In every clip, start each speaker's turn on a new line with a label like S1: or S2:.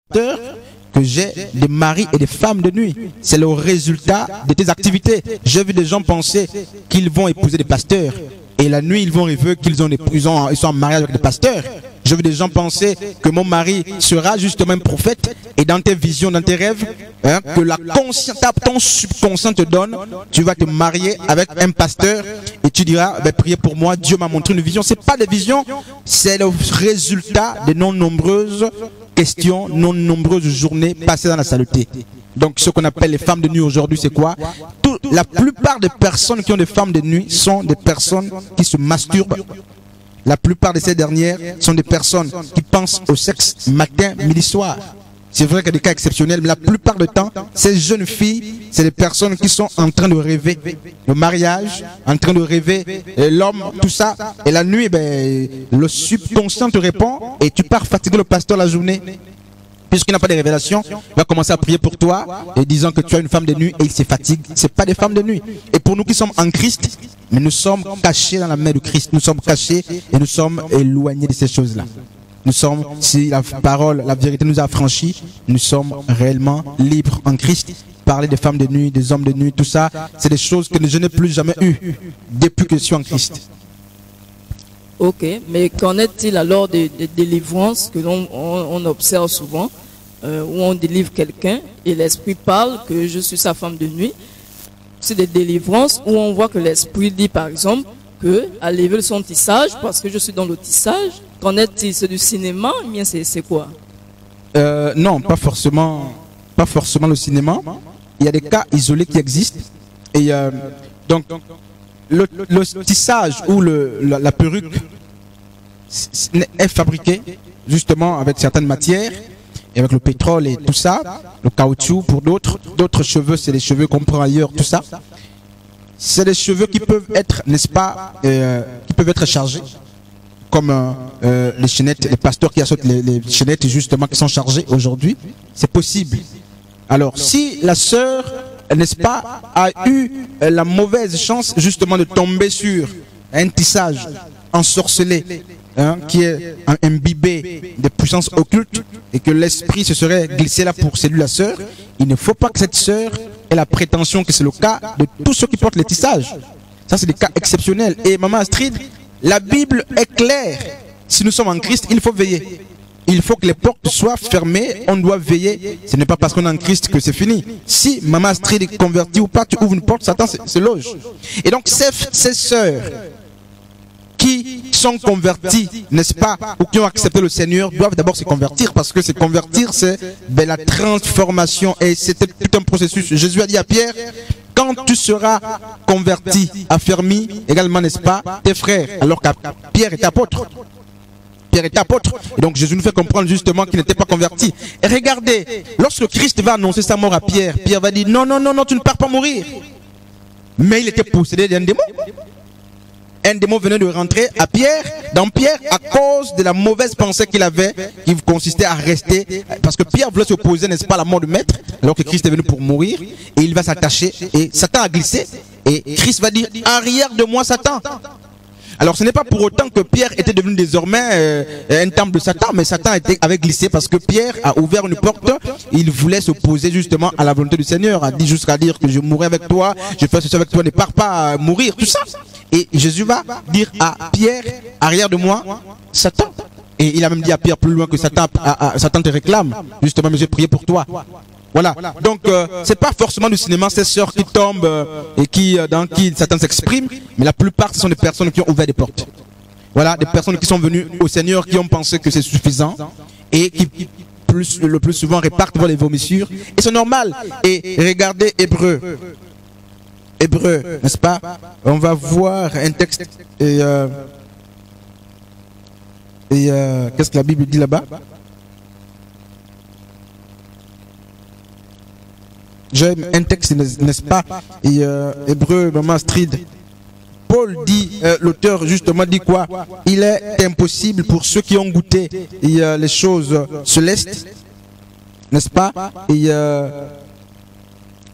S1: pasteur que j'ai des maris et des femmes de nuit. C'est le résultat de tes activités. J'ai vu des gens penser qu'ils vont épouser des pasteurs. Et la nuit, ils vont rêver qu'ils ils sont en mariage avec des pasteurs. Je veux des gens penser que mon mari sera justement un prophète. Et dans tes visions, dans tes rêves, que la conscience, ton subconscient te donne, tu vas te marier avec un pasteur et tu diras, priez pour moi, Dieu m'a montré une vision. C'est pas des visions, c'est le résultat de non nombreuses questions, non nombreuses journées passées dans la saleté. Donc ce qu'on appelle les femmes de nuit aujourd'hui, c'est quoi? La plupart des personnes qui ont des femmes de nuit sont des personnes qui se masturbent. La plupart de ces dernières sont des personnes qui pensent au sexe matin, midi, soir. C'est vrai qu'il y a des cas exceptionnels, mais la plupart du temps, ces jeunes filles, c'est des personnes qui sont en train de rêver le mariage, en train de rêver l'homme, tout ça. Et la nuit, le subconscient te répond et tu pars fatiguer le pasteur la journée. Puisqu'il n'a pas de révélation, il va commencer à prier pour toi et disant que tu as une femme de nuit et il se fatigue. Ce n'est pas des femmes de nuit. Et pour nous qui sommes en Christ, mais nous sommes cachés dans la main de Christ. Nous sommes cachés et nous sommes éloignés de ces choses-là. Nous sommes, si la parole, la vérité nous a affranchis, nous sommes réellement libres en Christ. Parler des femmes de nuit, des hommes de nuit, tout ça, c'est des choses que je n'ai plus jamais eues depuis que je suis en Christ.
S2: Ok, mais qu'en est-il alors des délivrances que l'on observe souvent, où on délivre quelqu'un et l'esprit parle que je suis sa femme de nuit? C'est des délivrances où on voit que l'esprit dit par exemple que à lever son tissage parce que je suis dans le tissage. Qu'en est-il? C'est du cinéma? Bien c'est quoi?
S1: Non, pas forcément le cinéma. Il y a des cas isolés qui existent. Et donc le tissage ou la perruque est fabriqué justement avec certaines matières, et avec le pétrole et tout ça, le caoutchouc pour d'autres cheveux, c'est les cheveux qu'on prend ailleurs, tout ça. C'est des cheveux qui peuvent être, n'est-ce pas, qui peuvent être chargés, comme les chaînettes, les pasteurs qui achètent les chaînettes justement qui sont chargées aujourd'hui. C'est possible. Alors, si la sœur, n'est-ce pas, a eu la mauvaise chance justement de tomber sur un tissage ensorcelé, qui est imbibé de puissances occultes, et que l'esprit se serait glissé là pour séduire la sœur, il ne faut pas que cette sœur ait la prétention que c'est le cas de tous ceux qui portent les tissages. Ça, c'est des cas exceptionnels. Et Maman Astrid, la Bible est claire. Si nous sommes en Christ, il faut veiller. Il faut que les portes soient fermées, on doit veiller. Ce n'est pas parce qu'on est en Christ que c'est fini. Si Maman Astrid est convertie ou pas, tu ouvres une porte, Satan se loge. Et donc ces sœurs qui sont converties, n'est-ce pas, ou qui ont accepté le Seigneur, doivent d'abord se convertir, parce que se convertir, c'est la transformation, et c'était tout un processus. Jésus a dit à Pierre, quand tu seras converti, affermi également, n'est-ce pas, tes frères, alors que Pierre est apôtre. Pierre est apôtre. Et donc Jésus nous fait comprendre justement qu'il n'était pas converti. Et regardez, lorsque Christ va annoncer sa mort à Pierre, Pierre va dire, non, non, non, non, tu ne pars pas mourir. Mais il était possédé d'un démon. Un démon venait de rentrer à Pierre, dans Pierre, à cause de la mauvaise pensée qu'il avait, qui consistait à rester, parce que Pierre voulait s'opposer, n'est-ce pas, à la mort du maître, alors que Christ est venu pour mourir, et il va s'attacher, et Satan a glissé, et Christ va dire, arrière de moi Satan. Alors ce n'est pas pour autant que Pierre était devenu désormais un temple de Satan, mais Satan avait glissé parce que Pierre a ouvert une porte, il voulait s'opposer justement à la volonté du Seigneur, a dit jusqu'à dire que je mourrai avec toi, je fais ceci avec toi, ne pars pas mourir, tout ça. Et Jésus va dire à Pierre, arrière de moi, Satan. Et il a même dit à Pierre plus loin que Satan te réclame, justement, mais j'ai prié pour toi. Voilà, donc c'est pas forcément du cinéma, ces sœurs qui tombent et dans qui Satan s'exprime, mais la plupart ce sont des personnes qui ont ouvert des portes. Voilà, des personnes qui sont venues au Seigneur, qui ont pensé que c'est suffisant et qui le plus souvent répartent les vomissures. Et c'est normal. Et regardez Hébreu, n'est-ce pas? On va voir un texte et qu'est-ce que la Bible dit là-bas? J'ai un texte, n'est-ce pas? Et Hébreu, Maman Astrid. Paul dit, l'auteur justement dit quoi? Il est impossible pour ceux qui ont goûté les choses célestes, n'est-ce pas? Et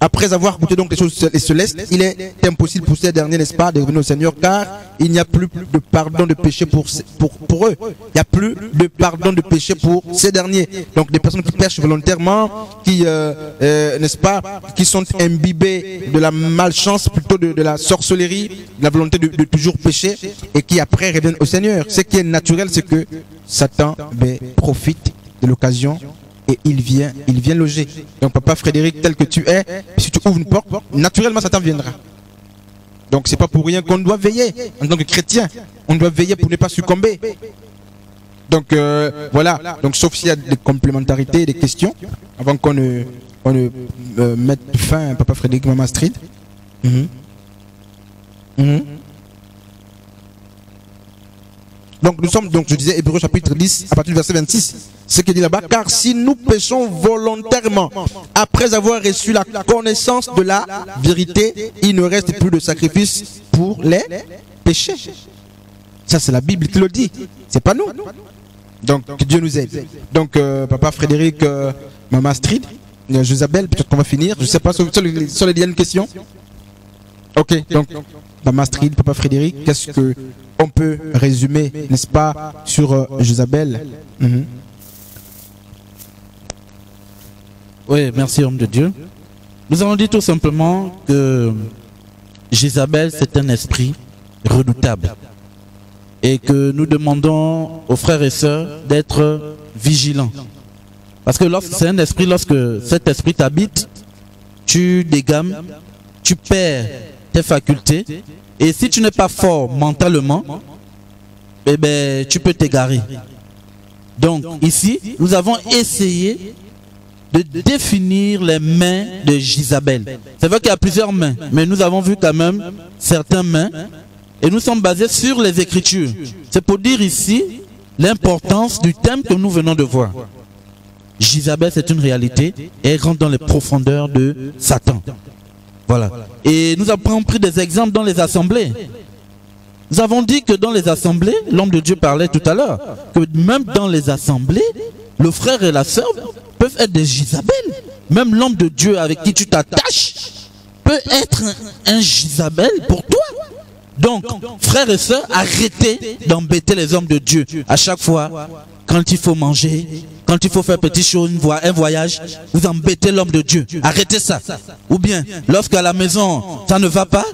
S1: après avoir goûté donc les choses célestes, il est impossible pour ces derniers, n'est-ce pas, de revenir au Seigneur, car il n'y a plus de pardon de péché pour eux. Il n'y a plus de pardon de péché pour ces derniers. Donc des personnes qui pêchent volontairement, qui, n'est-ce pas, qui sont imbibées de la malchance, plutôt de la sorcellerie, de la volonté de toujours pécher, et qui après reviennent au Seigneur. Ce qui est naturel, c'est que Satan profite de l'occasion et il vient loger. Donc papa Frédéric, tel que tu es, si tu ouvres une porte, naturellement Satan viendra. Donc c'est pas pour rien qu'on doit veiller en tant que chrétien. On doit veiller pour ne pas succomber. Donc voilà. Donc sauf s'il y a des complémentarités, des questions, avant qu'on ne mette fin à papa Frédéric, maman Astrid. Donc nous sommes, donc je disais, Hébreux chapitre 10, à partir du verset 26, ce qui dit là-bas, car si nous péchons volontairement, après avoir reçu la connaissance de la vérité, il ne reste plus de sacrifice pour les péchés. Ça c'est la Bible qui le dit, c'est pas nous. Donc que Dieu nous aide. Donc papa Frédéric, maman Astrid, Josabel, peut-être qu'on va finir, je sais pas, sur les dernières questions. Ok, donc maman Astrid, papa Frédéric, qu'est-ce que on peut résumer, n'est-ce pas, sur Josabel?
S3: Oui, merci homme de Dieu. Nous allons dire tout simplement que Jézabel, c'est un esprit redoutable. Et que nous demandons aux frères et sœurs d'être vigilants. Parce que c'est un esprit, lorsque cet esprit t'habite, tu dégames, tu perds tes facultés. Et si tu n'es pas fort mentalement, eh ben, tu peux t'égarer. Donc ici, nous avons essayé de définir les mains de Jézabel. C'est vrai qu'il y a plusieurs mains, mais nous avons vu quand même certaines mains. Et nous sommes basés sur les Écritures. C'est pour dire ici l'importance du thème que nous venons de voir. Jézabel, c'est une réalité et elle rentre dans les profondeurs de Satan. Voilà. Et nous avons pris des exemples dans les assemblées. Nous avons dit que dans les assemblées, l'homme de Dieu parlait tout à l'heure, que même dans les assemblées, le frère et la sœur peuvent être des Jézabel. Même l'homme de Dieu avec qui tu t'attaches peut être un Jézabel pour toi. Donc, frères et sœurs, arrêtez d'embêter les hommes de Dieu. À chaque fois, quand il faut manger, quand il faut faire petit chose, un voyage, vous embêtez l'homme de Dieu. Arrêtez ça. Ou bien, lorsqu'à la maison, ça ne va pas,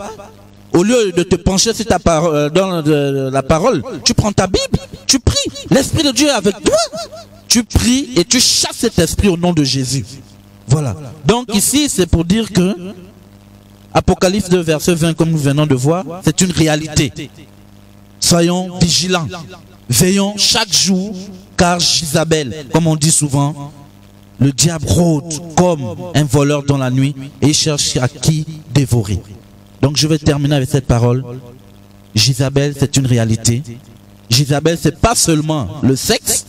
S3: au lieu de te pencher sur ta parole, dans la parole, tu prends ta Bible, tu pries. L'Esprit de Dieu est avec toi. Tu pries et tu chasses cet esprit au nom de Jésus. Voilà. Donc ici, c'est pour dire que Apocalypse 2, verset 20, comme nous venons de voir, c'est une réalité. Soyons vigilants. Veillons chaque jour, car Jézabel, comme on dit souvent, le diable rôde comme un voleur dans la nuit et il cherche à qui dévorer. Donc je vais terminer avec cette parole. Jézabel, c'est une réalité. Jézabel, c'est pas seulement le sexe,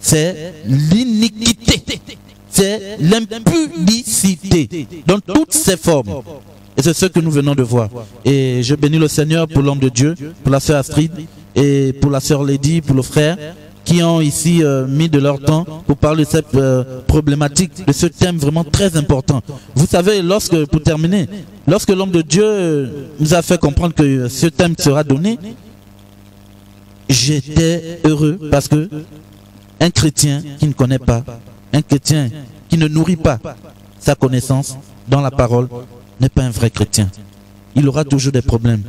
S3: c'est l'iniquité. C'est l'impudicité dans toutes ses formes. Et c'est ce que nous venons de voir. Et je bénis le Seigneur pour l'homme de Dieu, pour la sœur Astrid et pour la sœur Lady, pour le frère, qui ont ici mis de leur temps pour parler de cette problématique, de ce thème vraiment très important. Vous savez, pour terminer, lorsque l'homme de Dieu nous a fait comprendre que ce thème sera donné, j'étais heureux parce que un chrétien qui ne connaît pas, un chrétien qui ne nourrit pas sa connaissance dans la parole n'est pas un vrai chrétien. Il aura toujours des problèmes.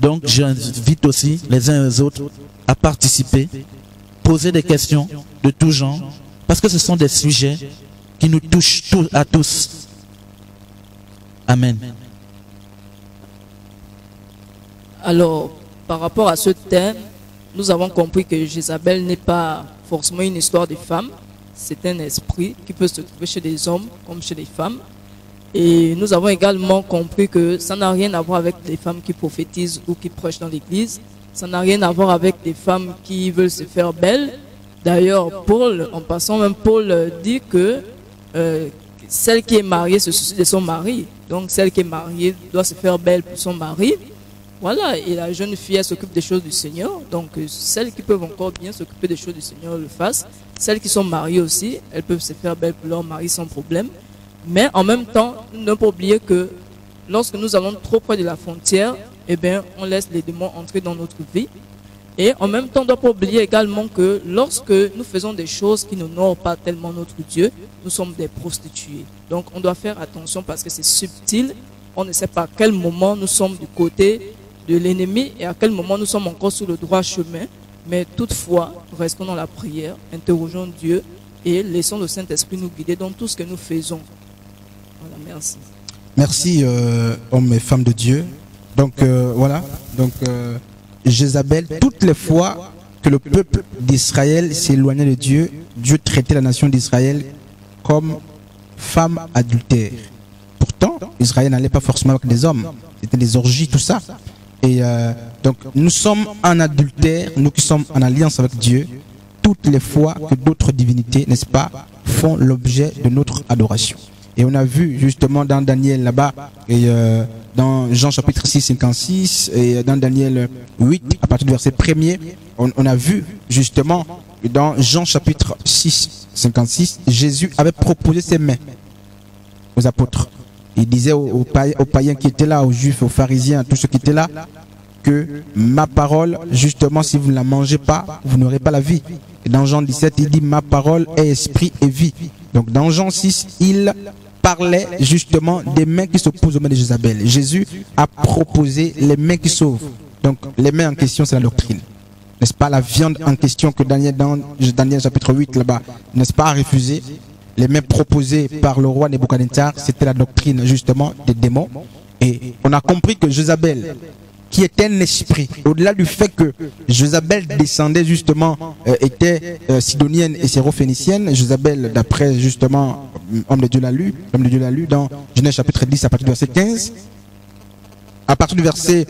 S3: Donc j'invite aussi les uns et les autres à participer, poser des questions de tout genre, parce que ce sont des sujets qui nous touchent à tous. Amen.
S2: Alors, par rapport à ce thème, nous avons compris que Jézabel n'est pas forcément une histoire de femme. C'est un esprit qui peut se trouver chez des hommes comme chez des femmes. Et nous avons également compris que ça n'a rien à voir avec des femmes qui prophétisent ou qui prêchent dans l'église. Ça n'a rien à voir avec des femmes qui veulent se faire belles. D'ailleurs, Paul, en passant même, Paul dit que celle qui est mariée se soucie de son mari. Donc celle qui est mariée doit se faire belle pour son mari. Voilà, et la jeune fille, elle s'occupe des choses du Seigneur. Donc celles qui peuvent encore bien s'occuper des choses du Seigneur le fassent. Celles qui sont mariées aussi, elles peuvent se faire belles pour leur mari sans problème. Mais en même temps, ne pas oublier que lorsque nous allons trop près de la frontière, eh bien, on laisse les démons entrer dans notre vie. Et en même temps, on ne doit pas oublier également que lorsque nous faisons des choses qui n'honorent pas tellement notre Dieu, nous sommes des prostituées. Donc, on doit faire attention parce que c'est subtil. On ne sait pas à quel moment nous sommes du côté de l'ennemi et à quel moment nous sommes encore sur le droit chemin. Mais toutefois, restons dans la prière, interrogeons Dieu et laissons le Saint-Esprit nous guider dans tout ce que nous faisons. Voilà, merci.
S1: Merci, hommes et femmes de Dieu. Donc, voilà. Donc, Jézabel, toutes les fois que le peuple d'Israël s'éloignait de Dieu, Dieu traitait la nation d'Israël comme femme adultère. Pourtant, Israël n'allait pas forcément avec des hommes. C'était des orgies, tout ça. Et donc, nous sommes en adultère, nous qui sommes en alliance avec Dieu, toutes les fois que d'autres divinités, n'est-ce pas, font l'objet de notre adoration. Et on a vu justement dans Daniel là-bas, et dans Jean chapitre 6, 56, et dans Daniel 8, à partir du verset 1er, on a vu justement dans Jean chapitre 6, 56, Jésus avait proposé ses mains aux apôtres. Il disait aux païens qui étaient là, aux juifs, aux pharisiens, à tous ceux qui étaient là, que ma parole, justement, si vous ne la mangez pas, vous n'aurez pas la vie. Et dans Jean 17, il dit ma parole est esprit et vie. Donc dans Jean 6, il parlait justement des mains qui s'opposent aux mains de Jézabel. Jésus a proposé les mains qui sauvent. Donc les mains en question, c'est la doctrine. N'est-ce pas, la viande en question que Daniel, dans Daniel chapitre 8 là-bas, n'est-ce pas, a refusé. Les mains proposées par le roi Nebuchadnezzar, c'était la doctrine justement des démons. Et on a compris que Jézabel, qui était un esprit, au-delà du fait que Jézabel descendait justement, était sidonienne et syrophénicienne, Jézabel, d'après justement, l'homme de Dieu l'a lu dans Genèse chapitre 10 à partir du verset 15, à partir du verset,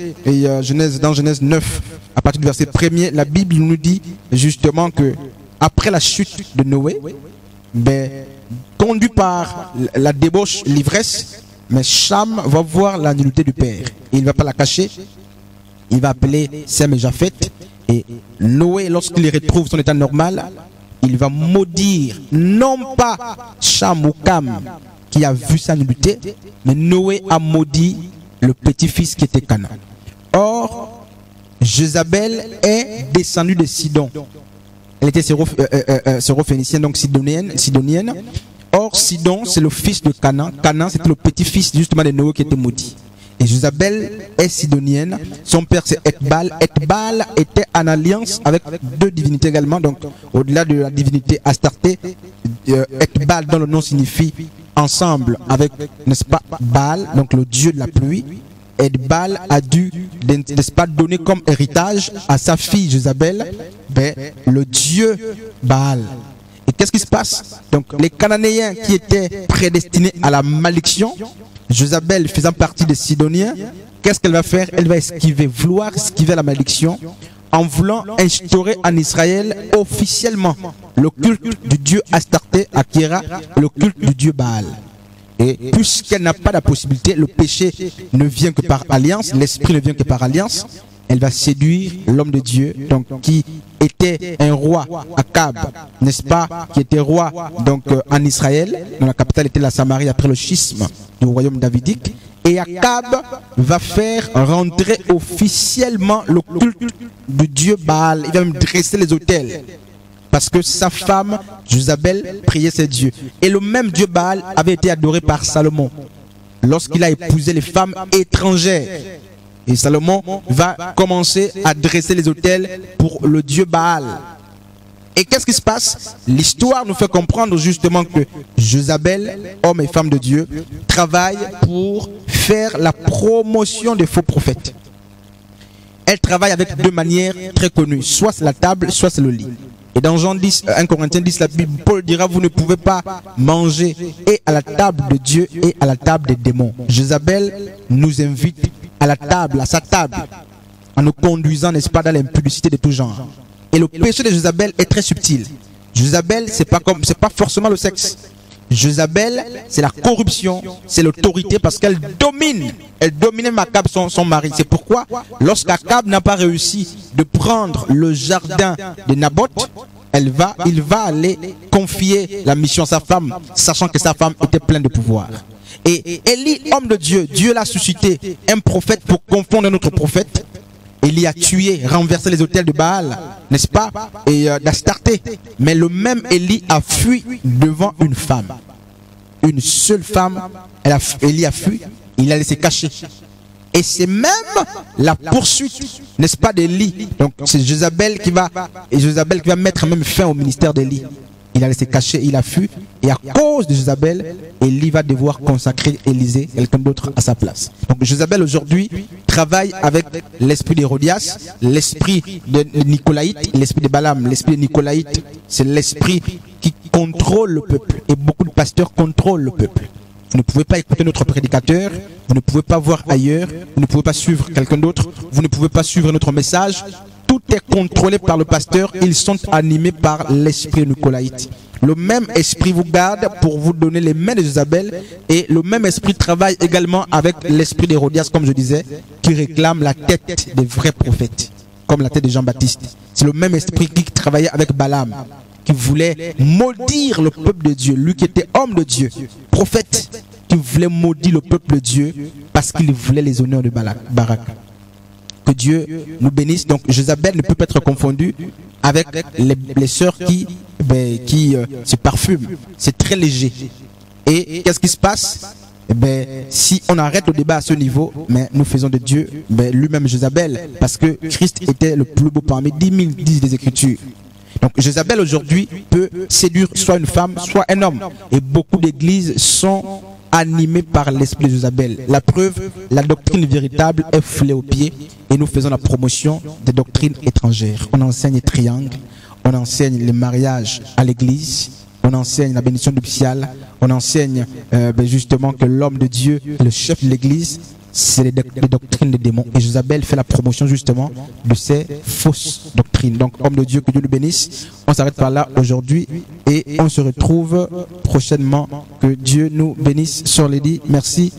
S1: dans Genèse 9, à partir du verset 1er, la Bible nous dit justement que après la chute de Noé, ben, conduit par la débauche, l'ivresse, mais Cham va voir la nullité du père. Il ne va pas la cacher. Il va appeler Sem et Japheth. Et Noé, lorsqu'il retrouve son état normal, il va maudire, non pas Cham ou Cam qui a vu sa nullité, mais Noé a maudit le petit-fils qui était Canaan. Or, Jézabel est descendue de Sidon. Elle était syrophénicienne, donc sidonienne. Or, Sidon, c'est le fils de Canaan. Canaan, c'était le petit-fils justement de Noé qui était maudit. Et Jézabel est sidonienne. Son père, c'est Ethbal. Ethbal était en alliance avec deux divinités également. Donc, au-delà de la divinité Astarté, Ethbal, dont le nom signifie ensemble avec, n'est-ce pas, Baal, donc le dieu de la pluie. Ethbal a dû, n'est-ce pas, donner comme héritage à sa fille Jézabel, ben, le dieu Baal. Et qu'est-ce qui se passe? Donc les Cananéens qui étaient prédestinés à la malédiction, Jézabel faisant partie des Sidoniens, qu'est-ce qu'elle va faire? Elle va vouloir esquiver la malédiction en voulant instaurer en Israël officiellement le culte du dieu Astarté, Akira, le culte du dieu Baal. Et puisqu'elle n'a pas la possibilité, le péché ne vient que par alliance, l'esprit ne vient que par alliance, elle va séduire l'homme de Dieu, donc qui était un roi, Akab, n'est-ce pas, qui était roi donc en Israël, dont la capitale était la Samarie après le schisme du royaume davidique. Et Akab va faire rentrer officiellement le culte du dieu Baal. Il va même dresser les autels. Parce que sa femme, Jézabel, priait ses dieux. Et le même dieu Baal avait été adoré par Salomon lorsqu'il a épousé les femmes étrangères. Et Salomon va commencer à dresser les autels pour le dieu Baal. Et qu'est-ce qui se passe? L'histoire nous fait comprendre justement que Jézabel, homme et femme de Dieu, travaille pour faire la promotion des faux prophètes. Elle travaille avec deux manières très connues. Soit c'est la table, soit c'est le lit. Et dans Jean 10, 1 Corinthiens 10, la Bible, Paul dira, vous ne pouvez pas manger et à la table de Dieu et à la table des démons. Jézabel nous invite à la table, à sa table, en nous conduisant, n'est-ce pas, dans l'impudicité de tout genre. Et le péché de Jézabel est très subtil. Jézabel, c'est pas forcément le sexe. Jézabel, c'est la corruption, c'est l'autorité, parce qu'elle domine. Elle dominait Akab, son mari. C'est pourquoi, lorsqu'Akab n'a pas réussi de prendre le jardin de Naboth, il va aller confier la mission à sa femme, sachant que sa femme était pleine de pouvoir. Et Élie, homme de Dieu, Dieu l'a suscité, un prophète pour confondre notre prophète. Élie a tué, renversé les autels de Baal, n'est-ce pas, et d'Astarté. Mais le même Élie a fui devant une femme. Une seule femme, Élie a fui, il a laissé cacher. Et c'est même la poursuite, n'est-ce pas, d'Élie. Donc c'est Jézabel qui va mettre même fin au ministère d'Élie. Il a laissé cacher, il a fui. Et à cause de Jézabel, Élie va devoir consacrer Élisée, quelqu'un d'autre, à sa place. Donc Jézabel aujourd'hui travaille avec l'esprit d'Hérodias, l'esprit de Nicolaïte, l'esprit de Balaam. L'esprit de Nicolaïte, c'est l'esprit qui contrôle le peuple. Et beaucoup de pasteurs contrôlent le peuple. Vous ne pouvez pas écouter notre prédicateur, vous ne pouvez pas voir ailleurs, vous ne pouvez pas suivre quelqu'un d'autre, vous ne pouvez pas suivre notre message. Tout est contrôlé par le pasteur, ils sont animés par l'esprit nicolaïte. Le même esprit vous garde pour vous donner les mains de Jézabel, et le même esprit travaille également avec l'esprit d'Hérodias, comme je disais, qui réclame la tête des vrais prophètes, comme la tête de Jean-Baptiste. C'est le même esprit qui travaillait avec Balaam, qui voulait maudire le peuple de Dieu, lui qui était homme de Dieu, prophète, qui voulait maudire le peuple de Dieu parce qu'il voulait les honneurs de Barak. Que Dieu nous bénisse. Donc Jézabel ne peut pas être confondue avec les sœurs qui se parfument. C'est très léger. Et qu'est-ce qui se passe? Si on arrête le débat à ce niveau, mais nous faisons de Dieu lui-même Jézabel, parce que Christ était le plus beau parmi 10 000 disent les Écritures. Donc Jézabel aujourd'hui peut séduire soit une femme, soit un homme. Et beaucoup d'églises sont animées par l'esprit de Jézabel. La preuve, la doctrine véritable est foulée aux pieds et nous faisons la promotion des doctrines étrangères. On enseigne les triangles, on enseigne les mariages à l'église, on enseigne la bénédiction nuptiale, on enseigne justement que l'homme de Dieu, le chef de l'église, c'est les doctrines des démons. Et Jézabel fait la promotion justement de ces fausses doctrines. Donc, homme de Dieu, que Dieu le bénisse. On s'arrête par là aujourd'hui et on se retrouve prochainement. Que Dieu nous bénisse sur les dits. Merci.